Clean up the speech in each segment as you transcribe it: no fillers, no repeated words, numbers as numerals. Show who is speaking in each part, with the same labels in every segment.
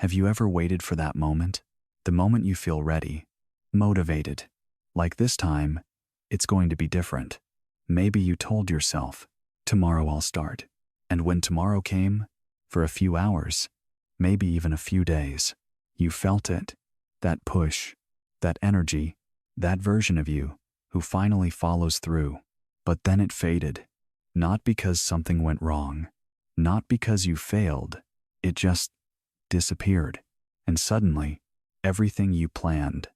Speaker 1: Have you ever waited for that moment? The moment you feel ready, motivated. Like this time, it's going to be different. Maybe you told yourself, tomorrow I'll start. And when tomorrow came, for a few hours, maybe even a few days, you felt it. That push, that energy, that version of you who finally follows through. But then it faded. Not because something went wrong, not because you failed. It just disappeared. And suddenly, everything you planned,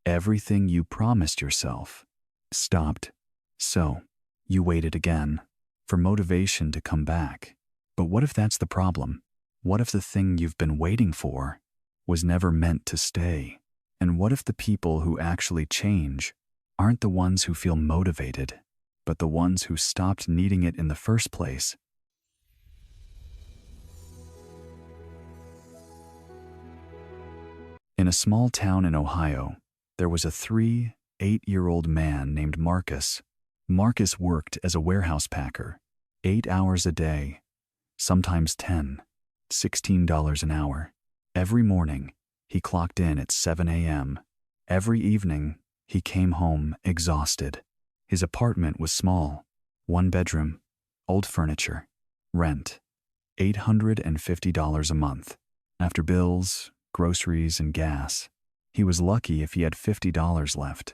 Speaker 1: everything you promised yourself, stopped. So, you waited again for motivation to come back. But what if that's the problem? What if the thing you've been waiting for was never meant to stay? And what if the people who actually change aren't the ones who feel motivated, but the ones who stopped needing it in the first place? In a small town in Ohio, there was a 8-year-old man named Marcus. Marcus worked as a warehouse packer, 8 hours a day, sometimes 10, $16 an hour. Every morning, he clocked in at 7 a.m. Every evening, he came home exhausted. His apartment was small, 1 bedroom, old furniture, rent, $850 a month. After bills, groceries, and gas, he was lucky if he had $50 left.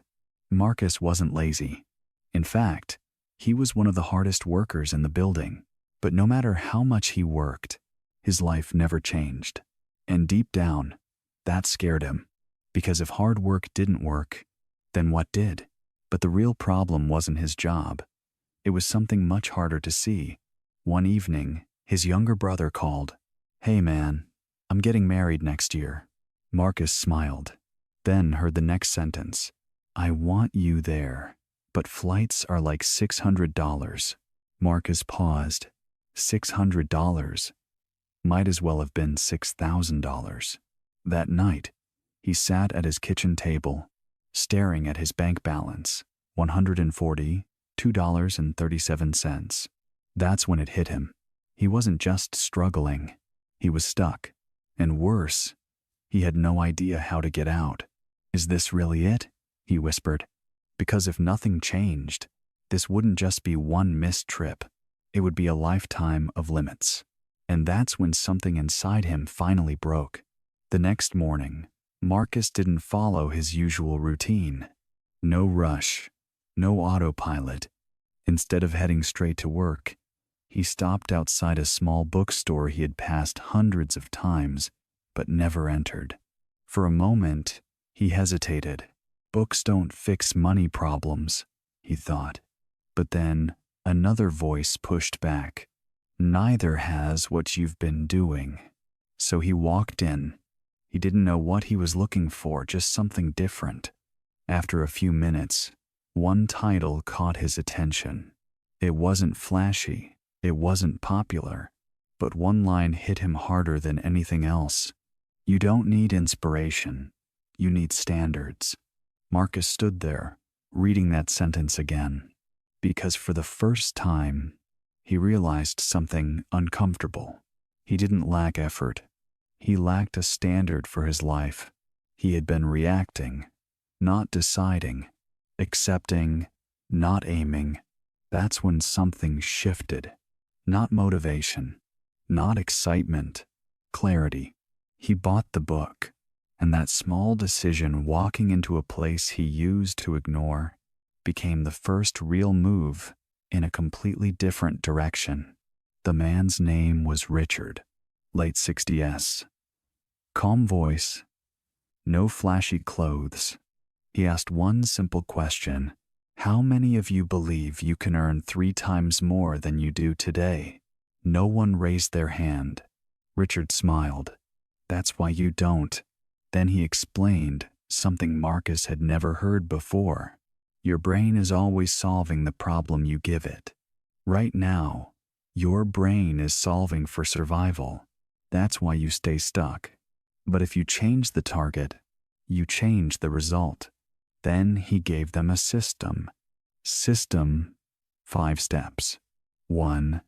Speaker 1: Marcus wasn't lazy. In fact, he was one of the hardest workers in the building. But no matter how much he worked, his life never changed. And deep down, that scared him. Because if hard work didn't work, then what did? But the real problem wasn't his job. It was something much harder to see. One evening, his younger brother called. "Hey man, I'm getting married next year." Marcus smiled, then heard the next sentence. "I want you there, but flights are like $600. Marcus paused. $600. Might as well have been $6,000. That night, he sat at his kitchen table, staring at his bank balance, $142.37. That's when it hit him. He wasn't just struggling, he was stuck. And worse, he had no idea how to get out. "Is this really it?" he whispered. Because if nothing changed, this wouldn't just be one missed trip. It would be a lifetime of limits. And that's when something inside him finally broke. The next morning, Marcus didn't follow his usual routine. No rush, no autopilot. Instead of heading straight to work, he stopped outside a small bookstore he had passed hundreds of times, but never entered. For a moment, he hesitated. Books don't fix money problems, he thought. But then, another voice pushed back. Neither has what you've been doing. So he walked in. He didn't know what he was looking for, just something different. After a few minutes, one title caught his attention. It wasn't flashy. It wasn't popular, but one line hit him harder than anything else. "You don't need inspiration. You need standards." Marcus stood there, reading that sentence again, because for the first time, he realized something uncomfortable. He didn't lack effort. He lacked a standard for his life. He had been reacting, not deciding, accepting, not aiming. That's when something shifted. Not motivation, not excitement, clarity. He bought the book, and that small decision, walking into a place he used to ignore, became the first real move in a completely different direction. The man's name was Richard, late 60s. Calm voice, no flashy clothes. He asked one simple question. How many of you believe you can earn 3 times more than you do today? No one raised their hand. Richard smiled. That's why you don't. Then he explained something Marcus had never heard before. Your brain is always solving the problem you give it. Right now, your brain is solving for survival. That's why you stay stuck. But if you change the target, you change the result. Then he gave them a system. 5 steps. 1.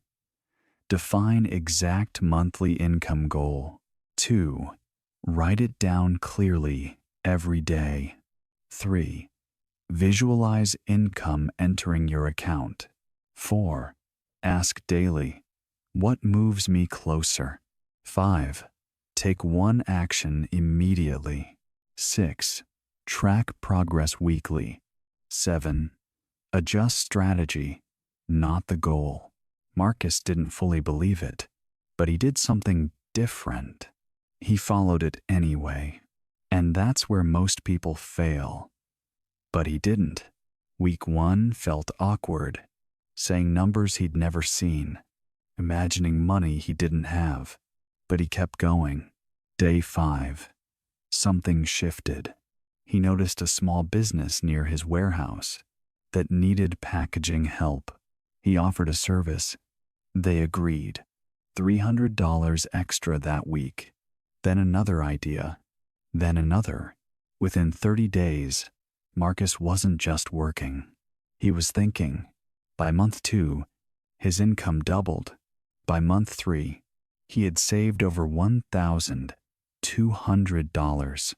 Speaker 1: Define exact monthly income goal. 2. Write it down clearly every day. 3. Visualize income entering your account. 4. Ask daily, what moves me closer? 5. Take one action immediately. 6. Track progress weekly. 7. Adjust strategy, not the goal. Marcus didn't fully believe it, but he did something different. He followed it anyway. And that's where most people fail. But he didn't. Week 1 felt awkward, saying numbers he'd never seen, imagining money he didn't have. But he kept going. Day 5. Something shifted. He noticed a small business near his warehouse that needed packaging help. He offered a service. They agreed. $300 extra that week. Then another idea. Then another. Within 30 days, Marcus wasn't just working. He was thinking. By month 2, his income doubled. By month 3, he had saved over $1,200.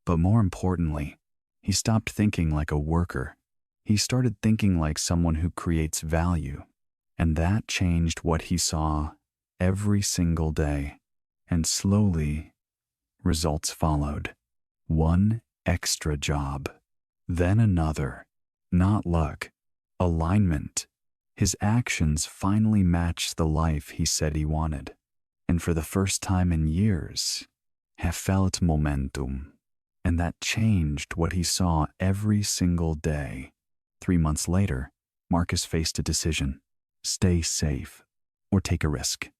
Speaker 1: But more importantly, he stopped thinking like a worker. He started thinking like someone who creates value. And that changed what he saw every single day. And slowly, results followed. One extra job. Then another. Not luck. Alignment. His actions finally matched the life he said he wanted. And for the first time in years, he felt momentum. And that changed what he saw every single day. 3 months later, Marcus faced a decision. Stay safe or take a risk.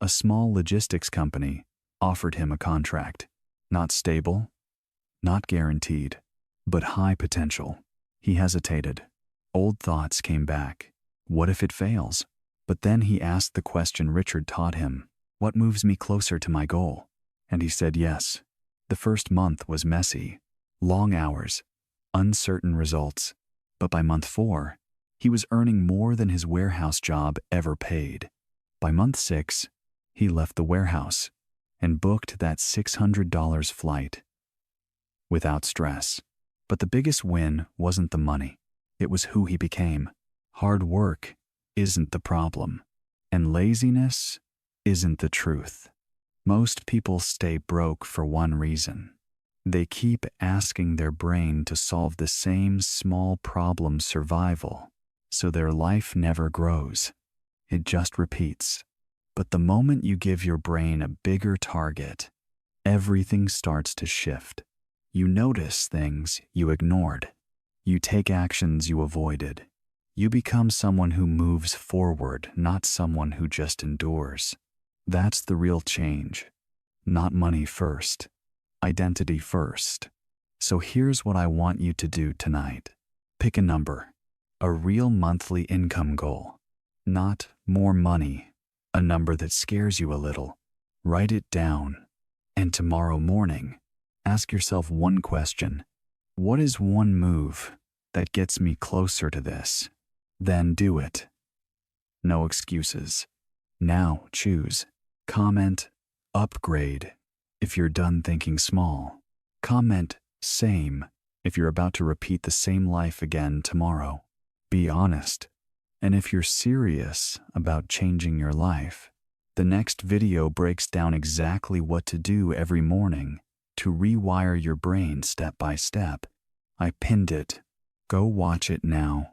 Speaker 1: A small logistics company offered him a contract. Not stable, not guaranteed, but high potential. He hesitated. Old thoughts came back. What if it fails? But then he asked the question Richard taught him. What moves me closer to my goal? And he said yes. The first month was messy. Long hours, uncertain results. But by month 4, he was earning more than his warehouse job ever paid. By month 6, he left the warehouse and booked that $600 flight without stress. But the biggest win wasn't the money. It was who he became. Hard work isn't the problem, and laziness isn't the truth. Most people stay broke for one reason. They keep asking their brain to solve the same small problem survival, so their life never grows. It just repeats. But the moment you give your brain a bigger target, everything starts to shift. You notice things you ignored. You take actions you avoided. You become someone who moves forward, not someone who just endures. That's the real change. Not money first. Identity first. So here's what I want you to do tonight. Pick a number. A real monthly income goal. Not more money. A number that scares you a little. Write it down. And tomorrow morning, ask yourself one question. What is one move that gets me closer to this? Then do it. No excuses. Now choose. Comment, upgrade, if you're done thinking small. Comment, same, if you're about to repeat the same life again tomorrow. Be honest. And if you're serious about changing your life, the next video breaks down exactly what to do every morning to rewire your brain step by step. I pinned it. Go watch it now.